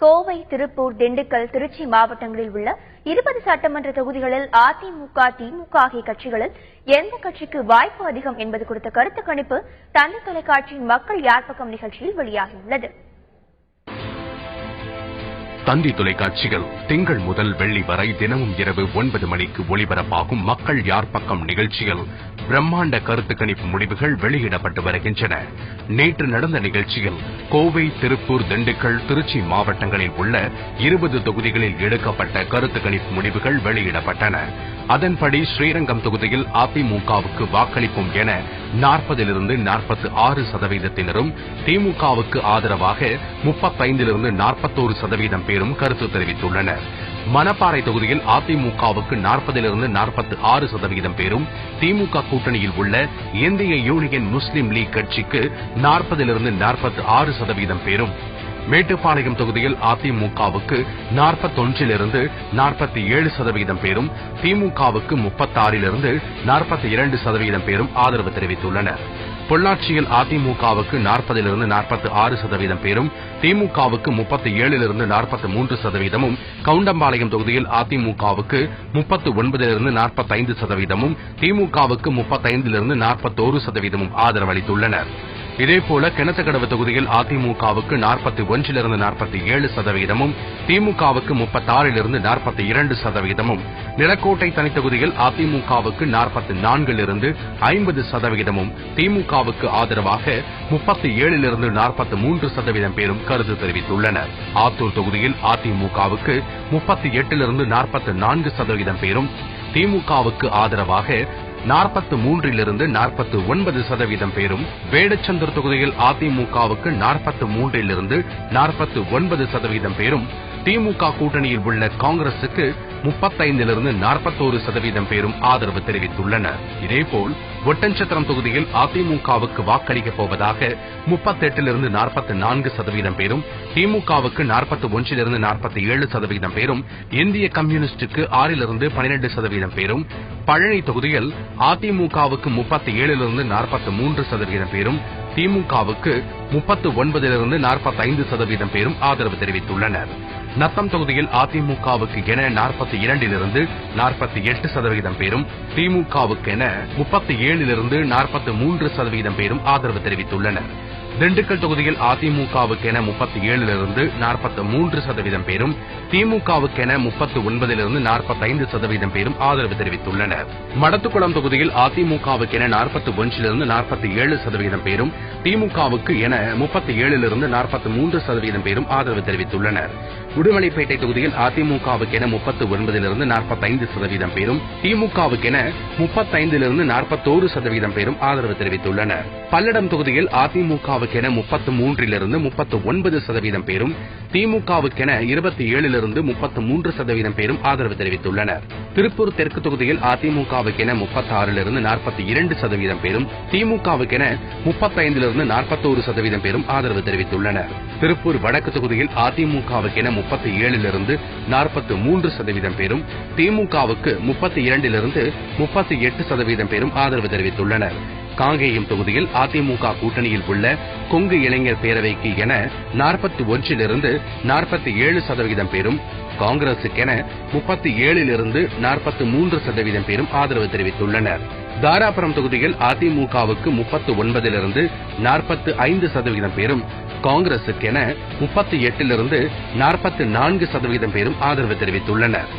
கோவை, திருப்பூர், திண்டுக்கல், திருச்சி மாவட்டங்களில் உள்ள 20 சட்டமன்ற தொகுதிகளில் அதிமுக, திமுக ஆகிய கட்சிகளில் எந்த கட்சிக்கு வாய்ப்பு அதிகம் என்பது குறித்த கருத்து கணிப்பு தந்தி தொலைக்காட்சியின் மக்கள் யார் பக்கம் நிகழ்ச்சியில் வெளியாகியுள்ளது. தந்தி தொலைக்காட்சிகள் திங்கள் முதல் வெள்ளி வரை தினமும் இரவு 9 மணிக்கு ஒளிபரப்பாகும் மக்கள் யார் பக்கம் நிகழ்ச்சியில் பிரம்மாண்ட கருத்து கணிப்பு முடிவுகள் வெளியிடப்பட்டு வருகின்றன. நேற்று நடந்த நிகழ்ச்சியில் கோவை, திருப்பூர், திண்டுக்கல், திருச்சி மாவட்டங்களில் உள்ள 20 தொகுதிகளில் எடுக்கப்பட்ட கருத்து கணிப்பு முடிவுகள் வெளியிடப்பட்டன. அதன்படி ஸ்ரீரங்கம் தொகுதியில் அதிமுகவுக்கு வாக்களிப்போம் என 40லிருந்து 46% திமுகவுக்கு ஆதரவாக 35லிருந்து 41% பேரும் கருத்து தெரிவித்துள்ளனர். மணப்பாறை தொகுதியில் அதிமுகவுக்கு 40லிருந்து 46% பேரும், திமுக கூட்டணியில் உள்ள இந்திய யூனியன் முஸ்லீம் லீக் கட்சிக்கு 40லிருந்து 46% பேரும், மேட்டுப்பாளையம் தொகுதியில் அதிமுகவுக்கு 41லிருந்து 47% பேரும், திமுகவுக்கு 36லிருந்து 42% பேரும் ஆதரவு தெரிவித்துள்ளனர். பொள்ளாச்சியில் அதிமுகவுக்கு 40லிருந்து 46% பேரும், திமுகவுக்கு 37லிருந்து 43%, கவுண்டம்பாளையம் தொகுதியில் அதிமுகவுக்கு 39லிருந்து 45%, திமுகவுக்கு 35லிருந்து 41% ஆதரவு அளித்துள்ளனர். இதேபோல கிணத்துக்கடவு தொகுதியில் அதிமுகவுக்கு 41லிருந்து 47%, திமுகவுக்கு 36லிருந்து 42%, நிலக்கோட்டை தனித்தொகுதியில் அதிமுகவுக்கு 44லிருந்து 50%, திமுகவுக்கு ஆதரவாக 37லிருந்து 43% பேரும் கருத்து தெரிவித்துள்ளனர். ஆத்தூர் தொகுதியில் அதிமுகவுக்கு 38லிருந்து 44% பேரும், திமுகவுக்கு ஆதரவாக 43லிருந்து 49% பேரும், வேடச்சந்தூர் தொகுதியில் அதிமுகவுக்கு 43லிருந்து 49% பேரும், திமுக கூட்டணியில் உள்ள காங்கிரசுக்கு 35லிருந்து 41% பேரும் ஆதரவு தெரிவித்துள்ளனர். இதேபோல் ஒட்டன்சத்திரம் தொகுதியில் அதிமுகவுக்கு வாக்களிக்கப் போவதாக 38லிருந்து 44% பேரும், திமுகவுக்கு 41லிருந்து 47% பேரும், இந்திய கம்யூனிஸ்டுக்கு 6லிருந்து 12% பேரும், பழனி தொகுதியில் அதிமுகவுக்கு 37லிருந்து 43% பேரும், திமுகவுக்கு 39லிருந்து 45% பேரும் ஆதரவு தெரிவித்துள்ளனர். நத்தம் தொகுதியில் அதிமுகவுக்கு என 42லிருந்து 48% பேரும், திமுகவுக்கு என 37லிருந்து 43% பேரும் ஆதரவு தெரிவித்துள்ளனர். திண்டுக்கல் தொகுதியில் அதிமுகவுக்கு என 37லிருந்து 43% பேரும், திமுகவுக்கு என 39லிருந்து 45% பேரும் ஆதரவு தெரிவித்துள்ளனர். மடத்துக்குளம் தொகுதியில் அதிமுகவுக்கு என 41லிருந்து 47% பேரும், திமுகவுக்கு என 37லிருந்து 43% பேரும் ஆதரவு தெரிவித்துள்ளனர். உடுமலைப்பேட்டை தொகுதியில் அதிமுகவுக்கு என 39லிருந்து 45% பேரும், திமுகவுக்கு என 35லிருந்து 41% பேரும் ஆதரவு தெரிவித்துள்ளனர். பல்லடம் தொகுதியில் அதிமுகவுக்கு என 33லிருந்து 39% பேரும், திமுகவுக்கு என 27லிருந்து 33% பேரும் ஆதரவு தெரிவித்துள்ளனர். திருப்பூர் தெற்கு தொகுதியில் அதிமுகவுக்கு என 36லிருந்து 42% பேரும், திமுகவுக்கு என 35லிருந்து 41% பேரும் ஆதரவு தெரிவித்துள்ளனர். திருப்பூர் வடக்கு தொகுதியில் அதிமுகவுக்கு என 37லிருந்து 43% பேரும், திமுகவுக்கு 32லிருந்து 38% பேரும் ஆதரவு தெரிவித்துள்ளனர். காங்கேயம் தொகுதியில் அதிமுக கூட்டணியில் உள்ள கொங்கு இளைஞர் பேரவைக்கு என 41லிருந்து 47% பேரும், காங்கிரசுக்கென 37லிருந்து 43% பேரும் ஆதரவு தெரிவித்துள்ளனர். தாராபுரம் தொகுதியில் அதிமுகவுக்கு 39லிருந்து 45% பேரும், காங்கிரசுக்கென 38லிருந்து 44% பேரும் ஆதரவு தெரிவித்துள்ளனர்.